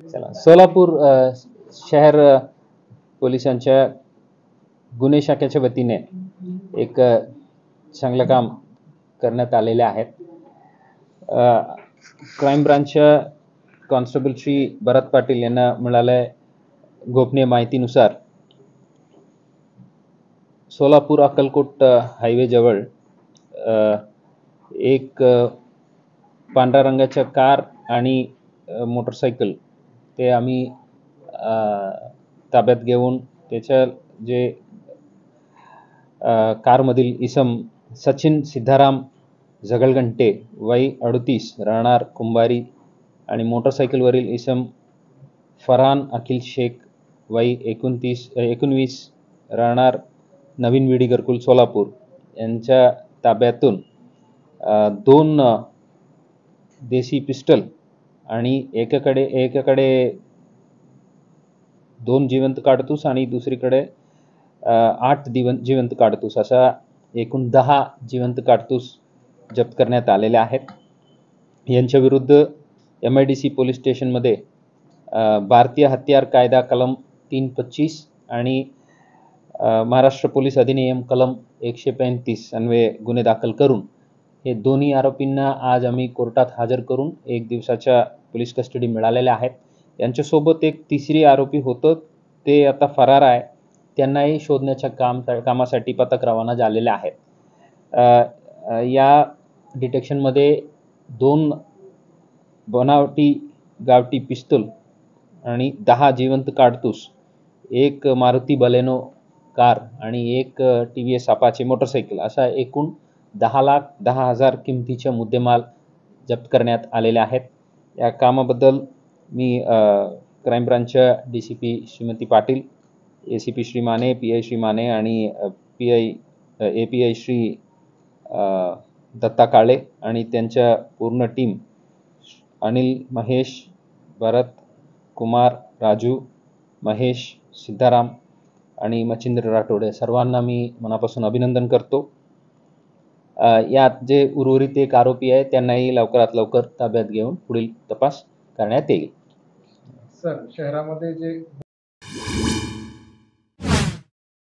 चला, सोलापूर शहर पोलिसांच्या गुन्हे शाखेच्या वतीने एक चांगलं काम करण्यात आलेले आहेत. क्राईम ब्रांचच्या कॉन्स्टेबल श्री भरत पाटील यांना मिळाल्या गोपनीय माहितीनुसार सोलापूर अक्कलकोट हायवे जवळ एक पांढऱ्या रंगाच्या कार आणि मोटरसायकल ते आम्ही ताब्यात घेऊन त्याच्या जे कारमधील इसम सचिन सिद्धाराम झगलगंटे वय 38 राहणार कुंभारी आणि मोटरसायकलवरील इसम फरहान अखिल शेख वय 19 राहणार नवीन विडी घरकुल सोलापूर यांच्या ताब्यातून 2 देशी पिस्टल आणि एकाकडे 2 जिवंत काडतूस आणि दुसरीकडे 8 जिवंत काडतूस असा एकूण 10 जिवंत काडतूस जप्त करण्यात आलेले आहेत. यांच्या विरुद्ध MIDC पोलीस स्टेशनमध्ये भारतीय हत्यार कायदा कलम 325 आणि महाराष्ट्र पोलीस अधिनियम कलम 135 अन्वये गुन्हे दाखल करून हे दोन्ही आरोपींना आज आम्ही कोर्टात हजर करून 1 दिवसाच्या पोलीस कस्टडी मिळालेल्या आहेत. यांच्यासोबत एक तिसरी आरोपी होतं, ते आता फरार आहे. त्यांनाही शोधण्याच्या कामासाठी पथक रवाना झालेले आहेत. या डिटेक्शनमध्ये 2 बनावटी गावठी पिस्तूल आणि 10 जिवंत काडतूस, एक मारुती बलेनो कार आणि एक TVS अपाचे मोटरसायकल असा एकूण 10,10,000 किमतीच्या मुद्देमाल जप्त करण्यात आलेले आहेत. या कामाबद्दल मी क्राईम ब्रांचच्या DCP Shrimati Patil, ACP Shri Mane, PI Shri Mane आणि API श्री दत्ता काळे आणि त्यांच्या पूर्ण टीम अनिल, महेश, भरत, कुमार, राजू, महेश, सिद्धाराम आणि मच्छिंद्र राठोडे सर्वांना मी मनापासून अभिनंदन करतो. यात जे उर्वरित एक आरोपी आहे त्यांनाही लवकरात लवकर ताब्यात घेऊन पुढील तपास करण्यात येईल. सर, शहरामध्ये जे